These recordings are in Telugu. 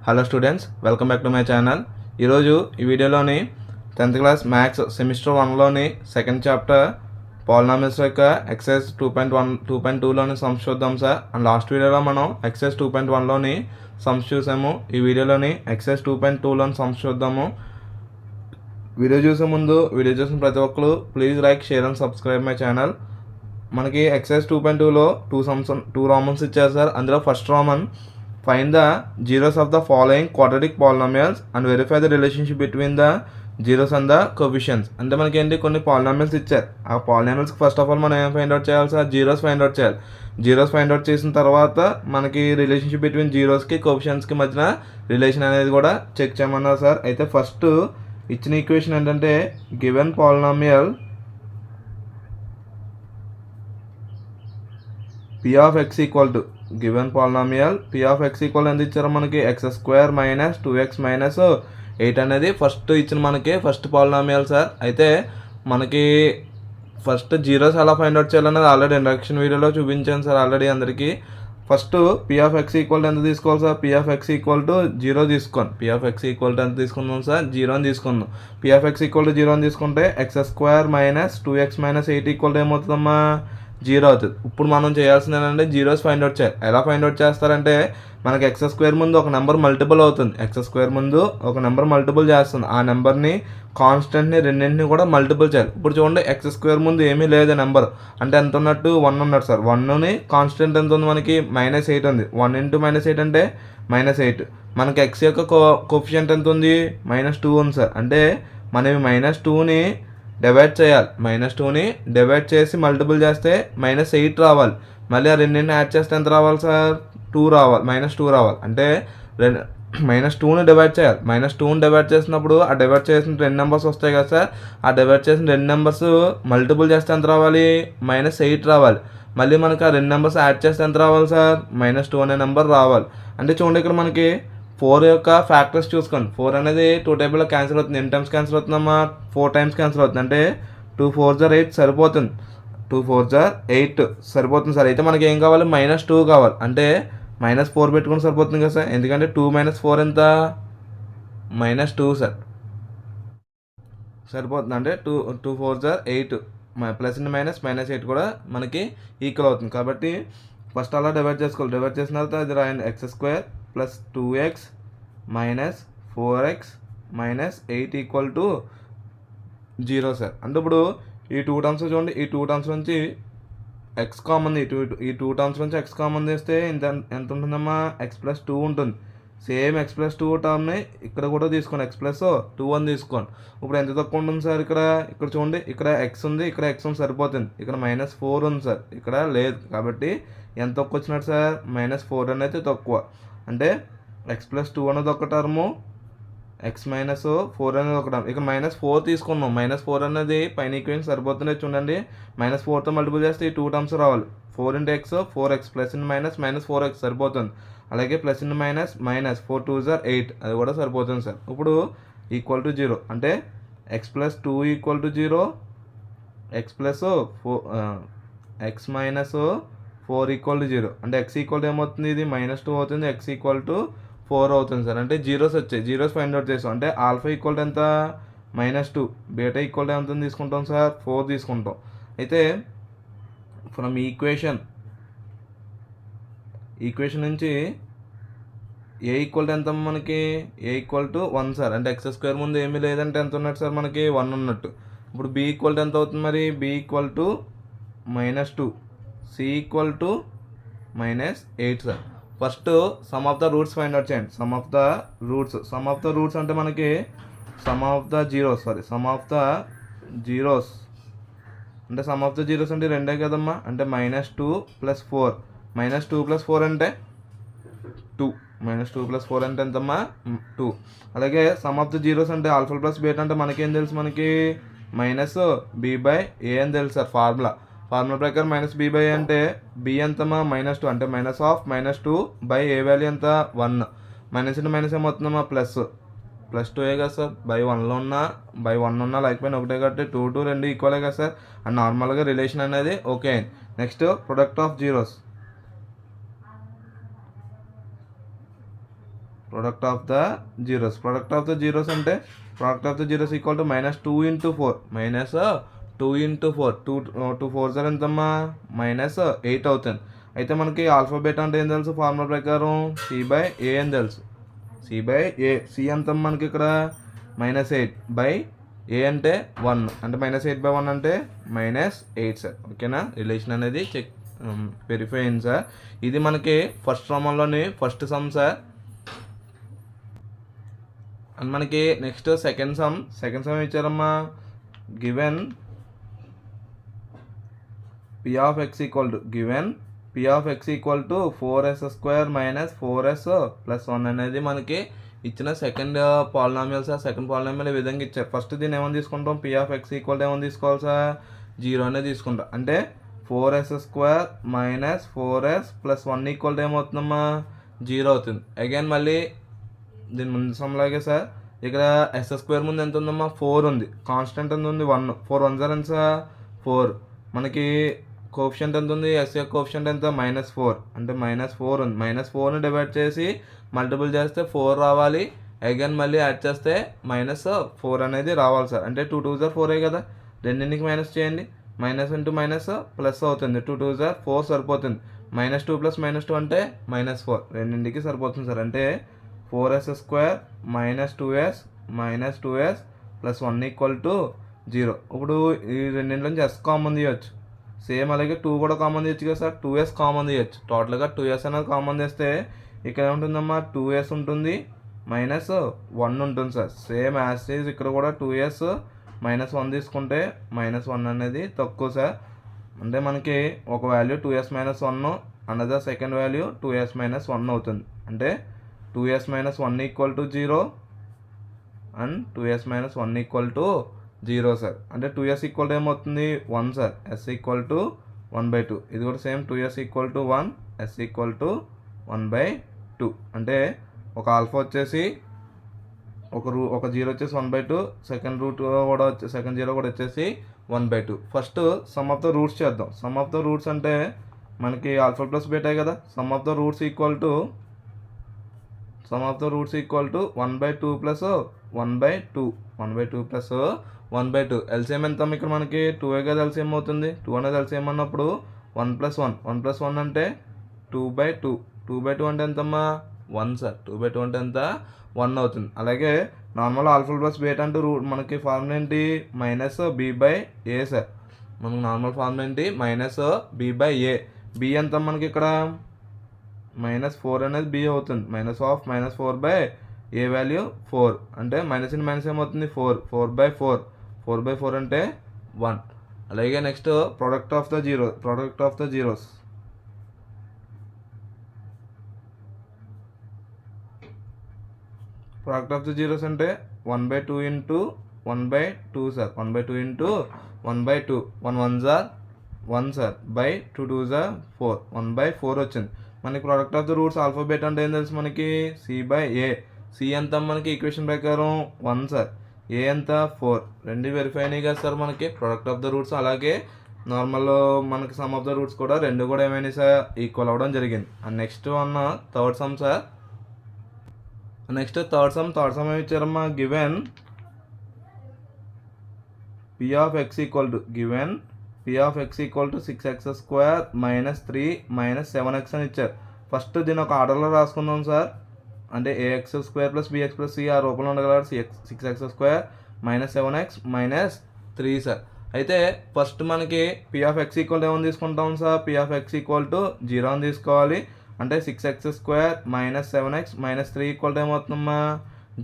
Hello students, welcome back to my channel. ఈరోజు ఈ వీడియోలోని 10th క్లాస్ మ్యాథ్స్ సెమిస్టర్ 1లోని సెకండ్ చాప్టర్ పాలినామిల్స్ యొక్క ఎక్సైజ్ 2.2లోని సమ్స్ చూద్దాం సార్. అండ్ లాస్ట్ వీడియోలో మనం ఎక్సైజ్ 2.1లోని సమ్స్ చూసాము. ఈ వీడియోలోని ఎక్సైజ్ 2.2లోని సమ్స్ చూద్దాము. వీడియో చూసే ముందు వీడియో చూసిన ప్రతి ఒక్కరు please like, share and subscribe my channel. మనకి ఎక్సైజ్ 2.2లో టూ రామన్స్ ఇచ్చారు సార్. అందులో first roman, find the zeros of the following quadratic polynomials and verify the relationship between the zeros and the coefficients. అంటే మనకి ఏంటి కొన్ని పాలినామిల్స్ ఇచ్చారు. ఆ పాలినామిల్స్కి ఫస్ట్ ఆఫ్ ఆల్ మనం ఏం ఫైండ్ అవుట్ చేయాలి సార్? జీరోస్ ఫైండ్ అవుట్ చేయాలి. జీరోస్ ఫైండ్ అవుట్ చేసిన తర్వాత మనకి రిలేషన్షిప్ బిట్వీన్ జీరోస్కి కోఎఫిషియంట్స్కి మధ్యన రిలేషన్ అనేది కూడా చెక్ చేయమన్నారు సార్. అయితే ఫస్ట్ ఇచ్చిన ఈక్వేషన్ ఏంటంటే given polynomial p of x equal to given polynomial p of x equal ఎంత ఇచ్చారో మనకి x² మైనస్ 2x మైనస్ 8 అనేది ఫస్ట్ ఇచ్చిన మనకి ఫస్ట్ పాలినామియల్ సార్. అయితే మనకి ఫస్ట్ జీరోస్ ఎలా ఫైండ్ అవుట్ చేయాలనేది ఆల్రెడీ ఇంట్రడక్షన్ వీడియోలో చూపించాను సార్ ఆల్రెడీ అందరికీ. First p of x equal ఎంత తీసుకోవాలి sir? p of x equal to 0 తీసుకోండి. p of x equal to ఎంత తీసుకుందాం సార్? 0 అని తీసుకుందాం. p of x equal to 0 అని తీసుకుంటే x² minus 2x minus 8 equal to ఏమవుతుందమ్మా? 0 అవుతుంది. ఇప్పుడు మనం చేయాల్సింది ఏంటంటే జీరోస్ ఫైండ్ అవుట్ చేయాలి. ఎలా ఫైండ్ అవుట్ చేస్తారంటే మనకి x² ముందు ఒక నెంబర్ మల్టిపుల్ అవుతుంది. x² ముందు ఒక నెంబర్ మల్టిపుల్ చేస్తుంది. ఆ నెంబర్ని కాన్స్టెంట్ని రెండింటిని కూడా మల్టిపుల్ చేయాలి. ఇప్పుడు చూడండి, x² ముందు ఏమీ లేదు నెంబర్, అంటే ఎంత ఉన్నట్టు 1 ఉన్నట్టు సార్. 1ని కాన్స్టెంట్ ఎంత ఉంది మనకి? -8 ఉంది. 1 × -8 అంటే -8. మనకి x యొక్క కోఎఫిషియంట్ ఎంత ఉంది? -2 ఉంది సార్. అంటే మనం -2ని డివైడ్ చేయాలి. -2ని డివైడ్ చేసి మల్టిపుల్ చేస్తే -8 రావాలి. మళ్ళీ ఆ రెండింటిని యాడ్ చేస్తే ఎంత రావాలి సార్? 2 రావాలి. -2 రావాలి. అంటే -2ని డివైడ్ చేయాలి. -2ని డివైడ్ చేసినప్పుడు ఆ డివైడ్ చేసిన 2 నెంబర్స్ వస్తాయి కదా సార్. ఆ డివైడ్ చేసిన 2 నెంబర్స్ మల్టిపుల్ చేస్తే ఎంత రావాలి? -8 రావాలి. మళ్ళీ మనకి ఆ 2 నెంబర్స్ యాడ్ చేస్తే ఎంత రావాలి సార్? -2 అనే నెంబర్ రావాలి. అంటే చూడండి, ఇక్కడ మనకి 4 యొక్క ఫ్యాక్టర్స్ చూసుకోండి. 4 అనేది 2 టేబుల్లో క్యాన్సిల్ అవుతుంది. ఎన్ని టైమ్స్ క్యాన్సిల్ అవుతుందమ్మా? 4 టైమ్స్ క్యాన్సిల్ అవుతుంది. అంటే 2 4s are 8 సరిపోతుంది. 2 4s are 8 సరిపోతుంది సార్. అయితే మనకి ఏం కావాలి? -2 కావాలి. అంటే -4 పెట్టుకుని సరిపోతుంది కదా సార్. ఎందుకంటే 2 - 4 ఎంత? -2 సార్. సరిపోతుంది. అంటే 2 4s are 8 ప్లస్ -8 కూడా మనకి ఈక్వల్ అవుతుంది. కాబట్టి ఫస్ట్ అలా డివైడ్ చేసుకోవాలి. డివైడ్ చేసిన తర్వాత అది రాయండి. x² plus 2x minus 4x minus 8 equal to 0 sir. అంటే ఇప్పుడు ఈ 2 టర్మ్స్ చూడండి, ఈ 2 టర్మ్స్ నుంచి x కామన్, ఈ 2 టర్మ్స్ నుంచి x కామన్ తీస్తే ఎంత ఉంటుందమ్మా? x+2 ఉంటుంది. సేమ్ x+2 టర్మ్ని ఇక్కడ కూడా తీసుకోండి. x+2 అని తీసుకోండి. ఇప్పుడు ఎంత తక్కువ ఉంటుంది సార్? ఇక్కడ చూడండి, ఇక్కడ x ఉంది, ఇక్కడ x ఉంది, సరిపోతుంది. ఇక్కడ -4 ఉంది సార్, ఇక్కడ లేదు. కాబట్టి ఎంత తక్కువ వచ్చినట్టు సార్? -4 అనేది తక్కువ. అంటే x+2 అనేది ఒక టర్ము, x - 4 అనేది ఒక టర్మ్. ఇక్కడ -4 తీసుకున్నాం. -4 అనేది పైన ఈక్వేషన్ సరిపోతుంది. చూడండి, -4తో మల్టిపుల్ చేస్తే ఈ 2 టర్మ్స్ రావాలి. 4 × x 4x ప్లస్ -4x సరిపోతుంది. అలాగే ప్లస్ -4 2s are 8 అది కూడా సరిపోతుంది సార్. ఇప్పుడు ఈక్వల్ టు 0 అంటే x+2 equal to 0, x-4 equal to 0. అంటే x ఈక్వల్ టు ఏమవుతుంది? ఇది -2 అవుతుంది. x ఈక్వల్ టు 4 అవుతుంది సార్. అంటే జీరోస్ వచ్చాయి. జీరోస్ ఫైండ్ అవుట్ చేసాం. అంటే ఆల్ఫా ఈక్వల్ టు ఎంత? -2. బీటా ఈక్వల్ టు ఎంత తీసుకుంటాం సార్? 4 తీసుకుంటాం. అయితే ఫ్రమ్ ఈక్వేషన్ నుంచి ఏ ఈక్వల్ టు ఎంత మనకి? ఏ ఈక్వల్ టు 1 సార్. అంటే x² ముందు ఏమీ లేదంటే ఎంత ఉన్నట్టు సార్? మనకి 1 ఉన్నట్టు. ఇప్పుడు b ఈక్వల్ టు ఎంత అవుతుంది మరి? b equal to -2, c equal to -8 sir. First sum of the roots find out చేయండి. సమ్ ఆఫ్ ద రూట్స్ అంటే మనకి సమ్ ఆఫ్ ద జీరోస్ అంటే సమ్ ఆఫ్ ద జీరోస్ అంటే రెండే కదమ్మా. అంటే -2 + 4, -2 + 4 అంటే 2, -2 + 4 అంటే ఎంతమ్మా? 2. అలాగే సమ్ ఆఫ్ ద జీరోస్ అంటే ఆల్ఫా ప్లస్ బీటా అంటే మనకేం తెలుసు? మనకి -b/a అని తెలుసు సార్. ఫార్ములా ప్రకారం -b/a అంటే b ఎంతమ్మా? -2 అంటే -2/a వాల్యూ ఎంత? 1. -∞ ఏమవుతుందమ్మా? +2 కదా సార్. /1లో ఉన్నా లేకపోయినా ఒకటే కాబట్టి 2 2 ఈక్వలే కదా సార్. అండ్ నార్మల్గా రిలేషన్ అనేది okay. Next product of zeros. Product of the zeros. Product of the zeros అంటే product of the zeros equal to -2 × 4 -2 × 4 2 4 sir ఎంతమ్మా -8 అవుతుంది. అయితే మనకి ఆల్ఫాబెట్ అంటే ఏం తెలుసు ఫార్ములా ప్రకారం C/A అని తెలుసు. C/A. C ఎంత మనకి ఇక్కడ -8/A అంటే 1 అంటే -8/1 అంటే -8 సార్. ఓకేనా, రిలేషన్ అనేది చెక్ వెరిఫై అయింది సార్. ఇది మనకి ఫస్ట్ రోమంలోని ఫస్ట్ సమ్ సార్. అండ్ మనకి నెక్స్ట్ సెకండ్ సమ్ ఇచ్చారమ్మా. Given P of x equal to 4s² - 4s + 1 అనేది మనకి ఇచ్చిన second polynomial sir. Second polynomial ఈ విధంగా ఇచ్చారు. ఫస్ట్ దీన్ని ఏమని తీసుకుంటాం, P of x ఈక్వల్ ఏమని తీసుకోవాలి సార్, 0 అనేది తీసుకుంటాం. అంటే 4s² - 4s + 1 ఈక్వల్ ఏమవుతుందమ్మా 0 అవుతుంది. అగైన్ మళ్ళీ దీని ముందు సమ్లాగే సార్ ఇక్కడ s² ముందు ఎంత ఉందమ్మా 4 ఉంది. కాన్స్టెంట్ ఎంత ఉంది 1. 4 1 సార్ ఎంత సార్ 4. మనకి కోఎఫిషియంట్ ఎంత ఉంది, ఎస్ యొక్క కోఎఫిషియంట్ ఎంత -4 అంటే -4 ఉంది. -4ని డివైడ్ చేసి మల్టిపుల్ చేస్తే 4 రావాలి. అగైన్ మళ్ళీ యాడ్ చేస్తే -4 అనేది రావాలి సార్. అంటే 2 2 * 4 కదా, రెండింటికి మైనస్ చేయండి. మైనస్ ఇంటూ మైనస్ ప్లస్ అవుతుంది. 2 2 * 4 సరిపోతుంది. -2 + -2 అంటే -4 రెండింటికి సరిపోతుంది సార్. అంటే 4s² - 2s + 1 = 0. ఇప్పుడు ఈ రెండింటిలోంచి s కామన్ తీయచ్చు. సేమ్ అలాగే 2 కూడా కామన్ తీయచ్చు కదా సార్. 2s కామన్ తీయచ్చు. టోటల్గా 2s అనేది కామన్ తీస్తే ఇక్కడ ఏముంటుందమ్మా 2s ఉంటుంది -1 ఉంటుంది సార్. సేమ్ యాజ్ ఈజ్ ఇక్కడ కూడా 2s -1 తీసుకుంటే -1 అనేది తక్కువ సార్. అంటే మనకి ఒక value 2s - 1, another second value 2s - 1 అవుతుంది. అంటే 2s - 1 = 0 అండ్ 2s - 1 = 0 సార్. అంటే 2s ఈక్వల్ ఏమవుతుంది 1 సార్. s = 1/2. ఇది కూడా సేమ్ 2s = 1, s = 1/2. అంటే ఒక ఆల్ఫా వచ్చేసి ఒక 0 వచ్చేసి 1/2, సెకండ్ జీరో కూడా వచ్చేసి 1/2. First sum of the roots చేద్దాం. సమ్ ఆఫ్ ద రూట్స్ అంటే మనకి ఆల్ఫా ప్లస్ బీటా కదా. Some of the roots equal to 1/2 + 1/2 1/2. LCM ఎంత ఇక్కడ మనకి 2 కదా ఎల్సిఎం అవుతుంది. 2 అనేది ఎల్సిఎం అన్నప్పుడు 1 + 1 అంటే 2/2. 2/2 అంటే ఎంతమ్మా 1 సార్. 2/2 అంటే ఎంత 1 అవుతుంది. అలాగే నార్మల్ ఆల్ఫా ప్లస్ బీటా అంటే మనకి ఫార్ములా ఏంటి -b/a సార్. మనకి నార్మల్ ఫార్ములా ఏంటి -b/a. b ఎంత మనకి ఇక్కడ -4 అనేది b అవుతుంది. -4/a వాల్యూ 4 అంటే -∞ ఏమవుతుంది 4. 4/4 అంటే 1. అలాగే next product of the zeros. Product of the zeros అంటే 1/2 × 1/2 sir. 1/2 × 1/2. 1 1s are 1 sir. 2 2s are 4. 1/4 వచ్చింది. మనకి product of the roots alphabet అంటే ఏం తెలుసు మనకి C/A. C ఎంత మనకి ఈక్వేషన్ ప్రకారం 1 సార్. A ఎంత 4. రెండు వెరిఫై అయినాయి కదా సార్ మనకి ప్రోడక్ట్ ఆఫ్ ద రూట్స్. అలాగే నార్మల్ మనకి సమ్ ఆఫ్ ద రూట్స్ కూడా రెండు కూడా ఏమైనాయి సార్ ఈక్వల్ అవ్వడం జరిగింది. And next third sum sir. Next third sum ఏమి ఇచ్చారమ్మా, given P of x = 6x² - 3 - 7x అని ఇచ్చారు. ఫస్ట్ దీని ఒక ఆర్డర్లో రాసుకుందాం సార్. అంటే ax² + bx + c ఆ రూపంలో ఉండగలరు. 6x² - 7x - 3 sir. అయితే ఫస్ట్ మనకి P of x = ఏమని తీసుకుంటాం సార్, P of x = 0 అని తీసుకోవాలి. అంటే 6x² - 7x - 3 = ఏమవుతుందమ్మా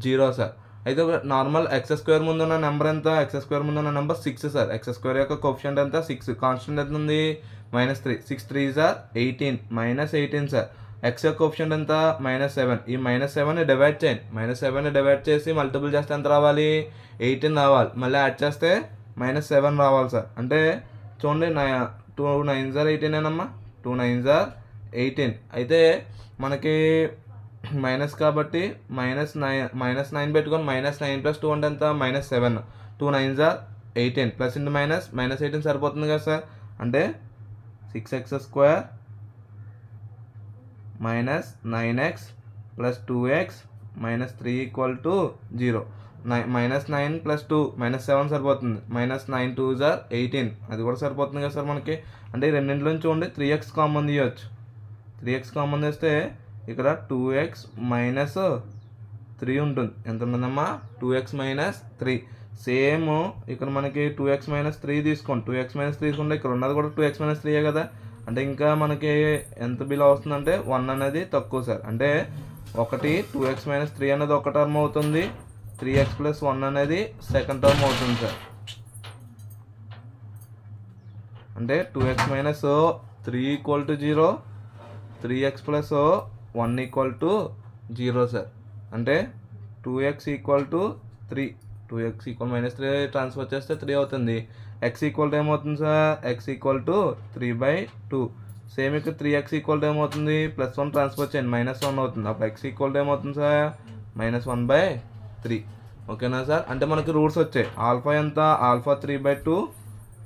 0 సార్. అయితే నార్మల్ x² ముందున్న నెంబర్ ఎంత, x² ముందున్న నెంబర్ 6 సార్. x² యొక్క కోఎఫిషియంట్ ఎంత 6, కాన్స్టెంట్ ఎంత ఉంది -3. 6 3s are 18 -18 సార్. x యొక్క కోఎఫిషియంట్ ఎంత -7. ఈ -7ని డివైడ్ చేయండి. -7ని డివైడ్ చేసి మల్టిపుల్ చేస్తే ఎంత రావాలి 18 రావాలి. మళ్ళీ యాడ్ చేస్తే -7 రావాలి సార్. అంటే చూడండి 2 9s are 18 ఏనమ్మా. 2 9s are 18. అయితే మనకి మైనస్ కాబట్టి -9 పెట్టుకొని -9 + 2 అంటే ఎంత -7. 2 9s are 18 ప్లస్ ఇంటూ -18 సరిపోతుంది కదా సార్. అంటే 6x² - 9x + 2x -3 = 0. -9 + 2 -7 సరిపోతుంది. -9 2s are 18 అది కూడా సరిపోతుంది కదా సార్ మనకి. అంటే ఈ రెండింటిలో నుంచి చూడండి 3x కామన్ తీయచ్చు. 3x కామన్ తీస్తే ఇక్కడ 2x - 3 ఉంటుంది. ఎంత ఉంటుందమ్మా? 2x - 3. సేమ్ ఇక్కడ మనకి 2x - 3 తీసుకోండి. 2x - 3 తీసుకుంటే ఇక్కడ ఉన్నది కూడా 2x - 3 కదా. అంటే ఇంకా మనకి ఎంత బిలో వస్తుందంటే 1 అనేది తక్కువ సార్. అంటే 2x - 3 అనేది ఒక టర్మ్ అవుతుంది. 3x + 1 అనేది సెకండ్ టర్మ్ అవుతుంది సార్. అంటే 2x - 3 = 0, 3x + 1 = 0 సార్. అంటే 2x = 3, 2x -3 ట్రాన్స్ఫర్ చేస్తే 3 అవుతుంది. x ఏమవుతుంది సార్? x = 3/2. సేమ్ ఇక్కడ 3x ఏమవుతుంది? +1 ట్రాన్స్ఫర్ చేయండి, -1 అవుతుంది. అప్పుడు x ఏమవుతుంది సార్? -1/3. ఓకేనా సార్? అంటే మనకి రూట్స్ వచ్చాయి. ఆల్ఫా ఎంత? ఆల్ఫా 3/2,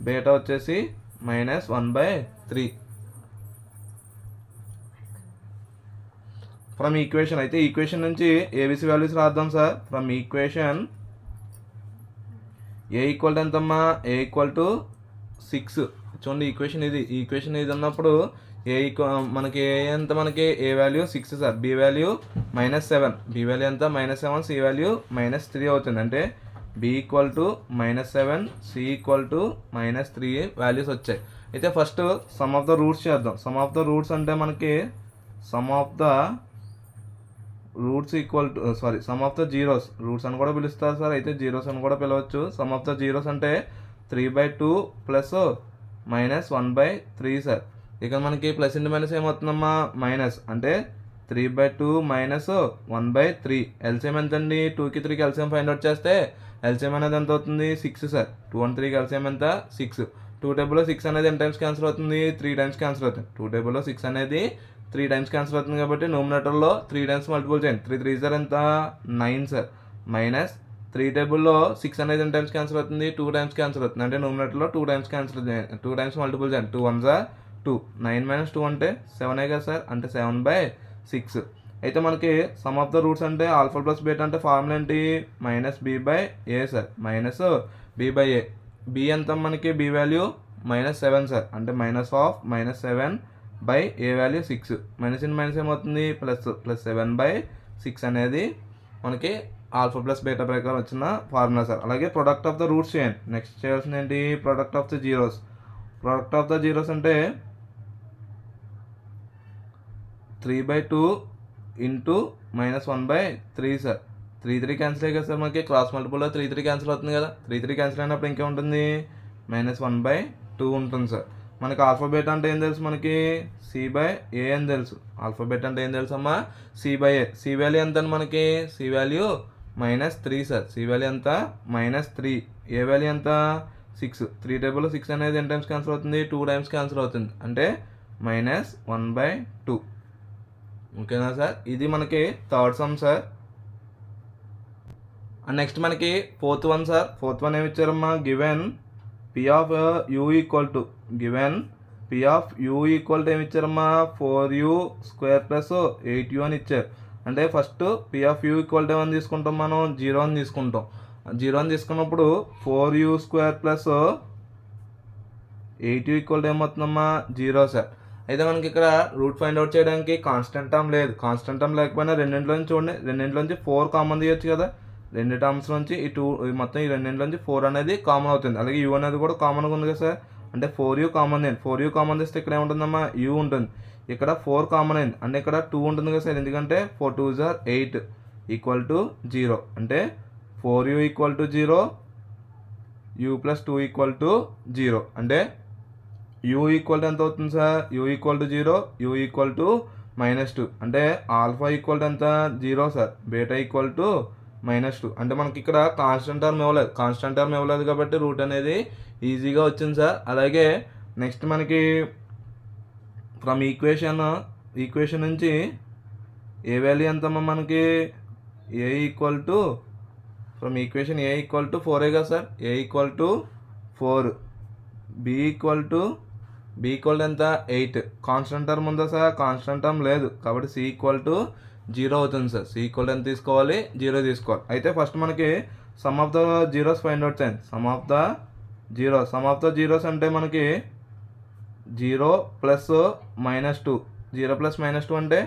బీటా వచ్చేసి -1/3. ఫ్రమ్ ఈక్వేషన్ అయితే ఈక్వేషన్ నుంచి ఏబిసి వాల్యూస్ రాద్దాం sir. From equation A equal ఎంతమ్మా? ఏ = 6. చూడండి ఈక్వేషన్ ఇది. ఈక్వేషన్ ఇది ఉన్నప్పుడు మనకి ఏ ఎంత? మనకి A value 6 sir. B value -7. B value ఎంత? -7. సి వాల్యూ -3 అవుతుంది. అంటే బి = -7, సి = -3 వాల్యూస్ వచ్చాయి. అయితే first sum of the roots చేద్దాం. సమ్ ఆఫ్ ద రూట్స్ అంటే మనకి sum of the zeros. Roots అని కూడా పిలుస్తారు సార్. అయితే జీరోస్ అని కూడా పిలవచ్చు. సమ్ ఆఫ్ ద జీరోస్ అంటే 3/2 + -1/3 సార్. ఇక్కడ మనకి ప్లస్ ఇంటూ మైనస్ ఏమవుతుందమ్మా? మైనస్. అంటే 3/2 - 1/3. ఎల్సిఎం ఎంతండి? 2కి 3కి ఎల్సిఎం ఫైండ్ అవుట్ చేస్తే ఎల్సిఎం అనేది ఎంత అవుతుంది? 6 సార్. 2 and 3కి ఎల్సిఎం ఎంత? 6. 2 టేబుల్లో 6 అనేది ఎన్ని టైమ్స్ క్యాన్సిల్ అవుతుంది? 3 టైమ్స్ క్యాన్సిల్ అవుతుంది. 2 టేబుల్లో 6 అనేది 3 టైమ్స్ క్యాన్సిల్ అవుతుంది కాబట్టి న్యూమరేటర్లో 3 టైమ్స్ మల్టిపుల్ చేయండి. 3 3s are ఎంత? 9 సార్. -3 టేబుల్లో 6 అనేది ఎన్ని టైమ్స్ క్యాన్సిల్ అవుతుంది? 2 టైమ్స్ క్యాన్సిల్ అవుతుంది. అంటే న్యూమరేటర్లో 2 టైమ్స్ క్యాన్సిల్ చేయండి, 2 టైమ్స్ మల్టిపుల్ చేయండి. 2 1s are 2. 9 - 2 అంటే 7 కదా సార్. అంటే 7/6. అయితే మనకి సమ్ ఆఫ్ ద రూట్స్ అంటే ఆల్ఫా + బీటా అంటే ఫార్ములా ఏంటి? -b/a sir. -b/a. బి ఎంత మనకి? B value -7 sir. అంటే -7/a వాల్యూ 6. -in - ఏమవుతుంది? +7/6 అనేది మనకి ఆల్ఫా + బీటా ప్రకారం వచ్చిన ఫార్ములా సార్. అలాగే ప్రొడక్ట్ ఆఫ్ ద రూట్స్ చేయండి. నెక్స్ట్ చేయాల్సింది ఏంటి? Product of the zeros. Product of the zeros అంటే 3/2 × -1/3 సార్. 3 3 క్యాన్సిల్ అయ్యి కదా సార్. మనకి క్రాస్ మల్టిపుల్లో 3 3 క్యాన్సిల్ అవుతుంది కదా. 3 3 క్యాన్సిల్ అయినప్పుడు ఇంకే ఉంటుంది? -1/2 ఉంటుంది సార్. మనకి ఆల్ఫాబెట్ అంటే ఏం తెలుసు? మనకి c/a అని తెలుసు. ఆల్ఫాబెట్ అంటే ఏం తెలుసు అమ్మా? c/a. సి వాల్యూ ఎంత అని మనకి? C value -3 sir. C value ఎంత? -3. ఏ వాల్యూ ఎంత? 6. 3 టేబుల్లో 6 అనేది ఎన్ని టైమ్స్ క్యాన్సిల్ అవుతుంది? 2 టైమ్స్ క్యాన్సిల్ అవుతుంది. అంటే -1/2. ఓకేనా సార్? ఇది మనకి third sum sir. And next మనకి fourth one sir. Fourth one ఏమి ఇచ్చారమ్మా? Given p of u = given p of u = ఏమి ఇచ్చారమ్మా? 4u² + 8u అని ఇచ్చారు. అంటే ఫస్ట్ p of u = ఏమని తీసుకుంటాం మనం? 0 అని తీసుకుంటాం. 0 అని తీసుకున్నప్పుడు 4u² + 8u = ఏమవుతుందమ్మా? 0 సార్. అయితే మనకి ఇక్కడ రూట్ ఫైండ్ అవుట్ చేయడానికి కాన్స్టెంట్ టర్మ్ లేదు. కాన్స్టెంట్ టర్మ్ లేకపోయినా రెండింటిలోంచి చూడండి, రెండింటిలోంచి 4 కామన్ తీయచ్చు కదా. రెండు టర్మ్స్ నుంచి ఈ 2 మొత్తం ఈ రెండింటిలోంచి 4 అనేది కామన్ అవుతుంది. అలాగే u అనేది కూడా కామన్గా ఉంది కదా సార్. అంటే 4u కామన్ అయింది. 4u కామన్ తీస్తే ఇక్కడ ఏముంటుందమ్మా? u ఉంటుంది. ఇక్కడ 4 కామన్ అయింది. అంటే ఇక్కడ 2 ఉంటుంది కదా సార్. ఎందుకంటే 4 2s are 8 = 0. అంటే 4u = 0, u + 2 = 0. అంటే u = ఎంత అవుతుంది సార్? u = 0, u = -2. అంటే ఆల్ఫా ఎంత? 0 సార్. బీటా -2. అంటే మనకి ఇక్కడ కాన్స్టెంట్ టర్మ్ ఇవ్వలేదు కాబట్టి రూట్ అనేది ఈజీగా వచ్చింది సార్. అలాగే నెక్స్ట్ మనకి ఫ్రమ్ ఈక్వేషన్ నుంచి ఏ వాల్యూ ఎంతమ్మా మనకి? ఏ = ఫ్రమ్ ఈక్వేషన్ ఏ = 4 కదా సార్. ఏ = 4. బి ఎంత? 8. కాన్స్టెంట్ టర్మ్ ఉందా సార్? కాన్స్టెంట్ టర్మ్ లేదు కాబట్టి సి = జీరో అవుతుంది సార్. సి ఈక్వల్ ఎంత తీసుకోవాలి, జీరో తీసుకోవాలి. అయితే ఫస్ట్ మనకి sum of the zeros find out చేయండి. సమ్ ఆఫ్ ద జీరోస్ అంటే మనకి 0 ప్లస్ -2, 0 ప్లస్ -2 అంటే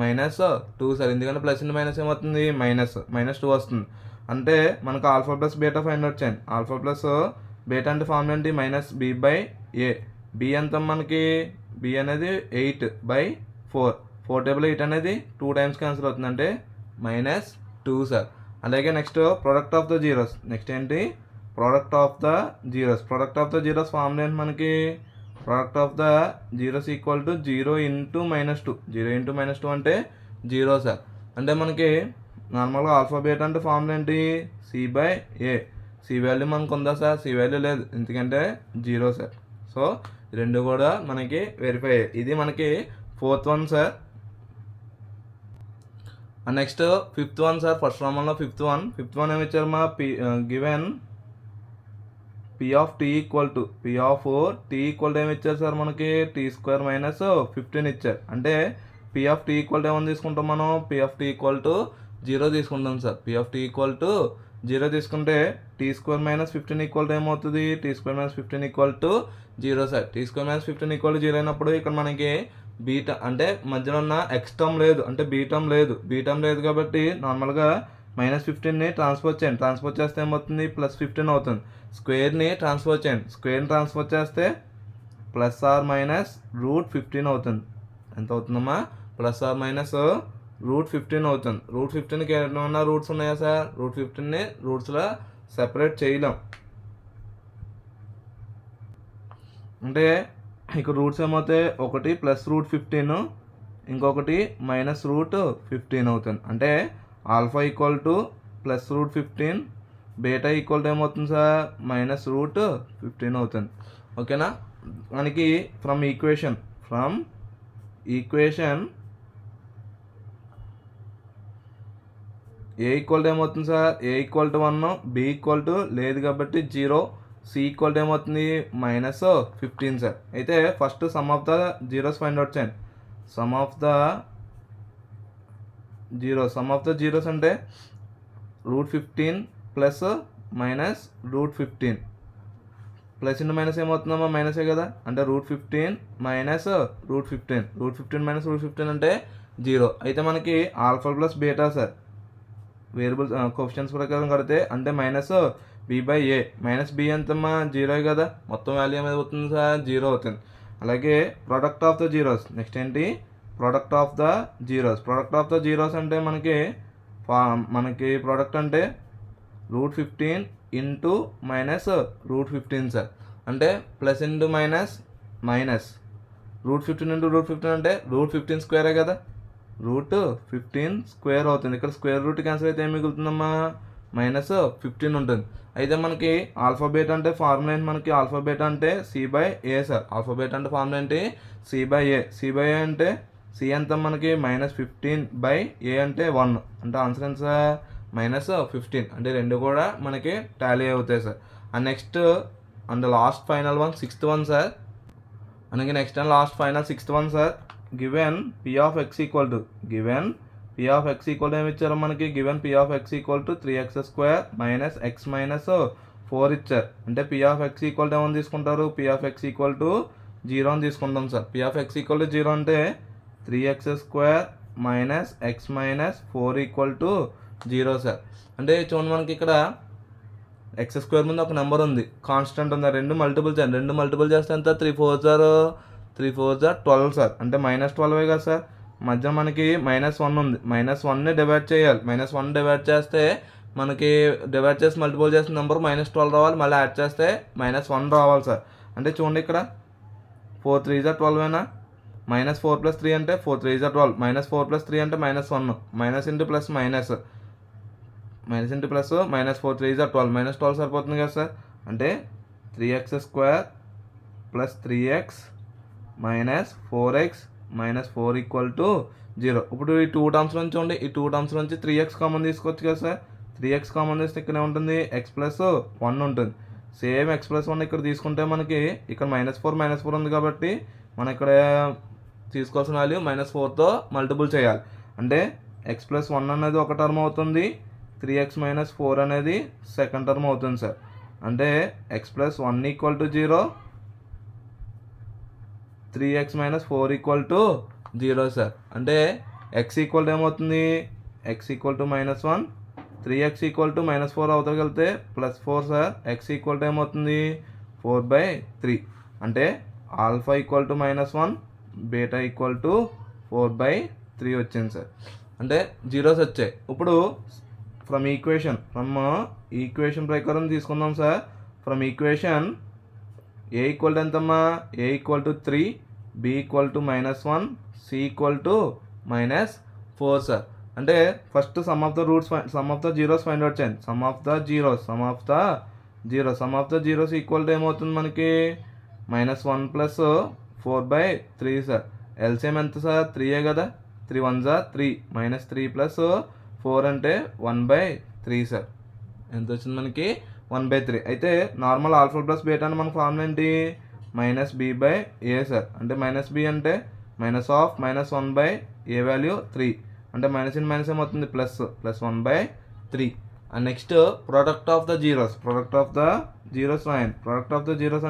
-2 సార్. ఎందుకంటే ప్లస్ ఇంటూ మైనస్ ఏమవుతుంది, -2 వస్తుంది. అంటే మనకు alpha plus beta find out చేయండి. ఆల్ఫా ప్లస్ బీటా అంటే ఫార్ములా ఏంటి, -b/a. b ఎంత మనకి, b అనేది 8/4. 4 టేబుల్ 8 అనేది 2 టైమ్స్ క్యాన్సిల్ అవుతుంది, అంటే -2 సార్. అలాగే next product of the zeros. Next ఏంటి, product of the zeros formula ఏంటి మనకి, product of the zeros equal to 0 into -2. 0 into -2 అంటే 0 సార్. అంటే మనకి నార్మల్గా ఆల్ఫాబెట్ అంటే ఫార్ములా ఏంటి, c/a. సి వాల్యూ మనకు ఉందా సార్, సి వాల్యూ లేదు, ఎందుకంటే 0 సార్. సో రెండు కూడా మనకి వెరిఫై అయ్యాయి. ఇది మనకి 4th one sir. Next 5th one sir. First రామంలో 5th వన్ ఏమి ఇచ్చారు మా, given p of t equal to ఏమి ఇచ్చారు సార్ మనకి, t² - 15 ఇచ్చారు. అంటే p of t equal to ఏమని తీసుకుంటాం మనం, p of t equal to 0 తీసుకుంటాం sir. p of t equal to 0 తీసుకుంటే t² - 15 ఈక్వల్ టు ఏమవుతుంది, t² - 15 equal to 0 sir. t² - 15 equal to 0 అయినప్పుడు ఇక్కడ మనకి బీటా అంటే మధ్యలో ఉన్న ఎక్స్ టర్మ్ లేదు, అంటే బీ టర్మ్ లేదు కాబట్టి నార్మల్గా -15ని ట్రాన్స్ఫర్ చేస్తే ఏమవుతుంది, +15 అవుతుంది. స్క్వేర్ని ట్రాన్స్ఫర్ చేయండి. స్క్వేర్ని ట్రాన్స్ఫర్ చేస్తే ±√15 అవుతుంది. ఎంత అవుతుందమ్మా, ±√15 అవుతుంది. √15కి ఏమైనా రూట్స్ ఉన్నాయా సార్, √15ని రూట్స్లో సెపరేట్ చేయలేం. అంటే ఇక్కడ రూట్స్ ఏమవుతాయి, ఒకటి +√15, ఇంకొకటి -√15 అవుతుంది. అంటే alpha equal to +√15, beta equal to ఏమవుతుంది సార్, -√15 అవుతుంది. ఓకేనా. మనకి from equation A equal to ఏమవుతుంది sir, A equal to 1, B equal to లేదు కాబట్టి 0, సి ఈక్వల్ టు ఏమవుతుంది, -15 సార్. అయితే first sum of the zeros find out చేయండి. సమ్ ఆఫ్ ద జీరోస్ అంటే √15 ప్లస్ -√15, ప్లస్ ఇంటూ మైనస్ ఏమవుతుందమ్మా, మైనసే కదా. అంటే √15 -√15 అంటే 0. అయితే మనకి alpha plus beta sir variable coefficients ప్రకారం కడితే అంటే -b/a. -b ఎంతమ్మా, 0 కదా. మొత్తం వాల్యూ ఏమవుతుంది సార్, 0 అవుతుంది. అలాగే product of the zeros. Next ఏంటి, ప్రోడక్ట్ ఆఫ్ ద జీరోస్ అంటే మనకి ప్రోడక్ట్ అంటే √15 ఇంటూ -√15 సార్. అంటే ప్లస్ ఇంటూ మైనస్ √15 ఇంటూ √15 అంటే √15² కదా, √15² అవుతుంది. ఇక్కడ స్క్వేర్ రూట్ క్యాన్సిల్ అయితే ఏం మిగులుతుందమ్మా, -15 ఉంటుంది. అయితే మనకి ఆల్ఫాబెట్ అంటే ఫార్ములా ఏంటి, మనకి ఆల్ఫాబెట్ అంటే c/a సార్. ఆల్ఫాబెట్ అంటే ఫార్ములా ఏంటి, c/a అంటే c ఎంత మనకి -15/a అంటే 1. అంటే ఆన్సర్ ఎంత సార్, -15. అంటే రెండు కూడా మనకి టాలీ అవుతాయి sir. And next and last final one 6th one sir. మనకి next and last final 6th one sir. Given p of x equal to ఏమి ఇచ్చారు మనకి, given p of x equal to 3x² - x - 4 ఇచ్చారు. అంటే p of x equal to ఏమని తీసుకుంటారు, p of x equal to 0 అని తీసుకుంటాం sir. p of x equal to 0 అంటే 3x² - x - 4 equal to 0 sir. అంటే చూడండి మనకి ఇక్కడ x² ముందు ఒక నెంబర్ ఉంది, కాన్స్టెంట్ ఉంది. రెండు మల్టిపుల్ చేస్తే ఎంత, 3 4s are 12 సార్. అంటే -12 కదా సార్. మధ్య మనకి -1 ఉంది, -1ని డివైడ్ చేయాలి. -1 డివైడ్ చేస్తే మనకి డివైడ్ చేసి మల్టిపుల్ చేసిన నెంబర్ -12 రావాలి, మళ్ళీ యాడ్ చేస్తే -1 రావాలి సార్. అంటే చూడండి ఇక్కడ 4 3s are 12 అయినా, -4 + 3 అంటే 4 3s are 12, -4 + 3 అంటే -1, minus into plus -4 3s are 12, -12 సరిపోతుంది కదా సార్. అంటే 3x² + 3x - 4x - 4 equal to 0. ఇప్పుడు ఈ 2 టర్మ్స్ నుంచి చూడండి, ఈ 2 టర్మ్స్ నుంచి 3x కామన్ తీసుకోవచ్చు కదా సార్. 3x కామన్ తీస్తే ఇక్కడ ఏముంటుంది, x + 1 ఉంటుంది. సేమ్ x + 1 ఇక్కడ తీసుకుంటే మనకి ఇక్కడ -4 ఉంది కాబట్టి మనం ఇక్కడ తీసుకోవాల్సిన వాల్యూ -4తో మల్టిపుల్ చేయాలి. అంటే ఎక్స్ ప్లస్ 1 అనేది ఒక టర్మ్ అవుతుంది, 3x మైనస్ 4 అనేది సెకండ్ టర్మ్ అవుతుంది సార్. అంటే X plus 1 equal to 0, 3x minus 4 equal to 0 sir. అంటే ఎక్స్ ఈక్వల్ టు ఏమవుతుంది, X equal to -1, 3x equal to -4 అవతలకి వెళ్తే +4 సార్. ఎక్స్ ఈక్వల్ టు ఏమవుతుంది 4/3. అంటే alpha equal to -1, beta equal to 4/3 వచ్చింది సార్. అంటే జీరోస్ వచ్చాయి. ఇప్పుడు ఫ్రమ్ ఈక్వేషన్ ప్రకారం తీసుకుందాం sir. From equation A equal to ఎంతమ్మా, A equal to 3, B equal to -1, C equal to -4 sir. అంటే first sum of the zeros find out చేయండి. Sum of the zeros equal to ఏమవుతుంది మనకి -1 ప్లస్ 4/3 సార్. ఎల్సిఎం ఎంత సార్, 3 కదా, 3 1 3, -3 ప్లస్ 4 అంటే 1/3 సార్. ఎంత వచ్చింది మనకి 1/3. అయితే నార్మల్ ఆల్ఫా ప్లస్ బీటా అని మన ఫార్ములా ఏంటి, -b/a సార్. అంటే -b అంటే -1/a వాల్యూ 3, అంటే మైనస్ ఏమవుతుంది plus 1/3. And next product of the zeros రాయండి. ప్రోడక్ట్ ఆఫ్ ద జీరోస్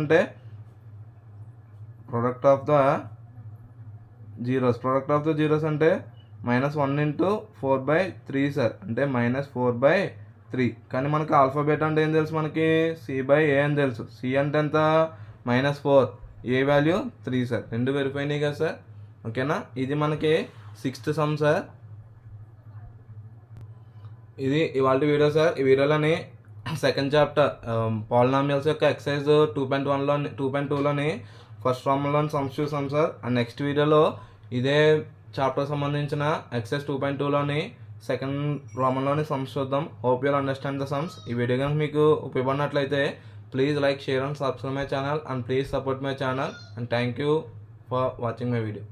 అంటే -1 ఇంటూ 4/3 సార్. అంటే -4/3. కానీ మనకి ఆల్ఫాబెట్ అంటే ఏం తెలుసు, మనకి c/a అని తెలుసు. c అంటే ఎంత -4, a వాల్యూ 3 సార్. రెండు వెరిఫై అయినాయి కదా సార్. ఓకేనా, ఇది మనకి 6th సమ్ సార్. ఇది ఇవాళ వీడియో సార్. ఈ వీడియోలోని సెకండ్ చాప్టర్ పాలినామియల్స్ యొక్క ఎక్సర్సైజ్ 2.2లోని ఫస్ట్ ప్రాబ్లంలోని సమ్స్ చూసాం సార్. అండ్ నెక్స్ట్ వీడియోలో ఇదే చాప్టర్ సంబంధించిన ఎక్సర్సైజ్ 2.2లోని సెకండ్ ప్రాబ్లంలోని సమ్స్ చూద్దాం. Hope you'll understand the sums. ఈ వీడియో కనుక మీకు ఉపయోగపడినట్లయితే please like, share and subscribe my channel, and please support my channel. And thank you for watching my video.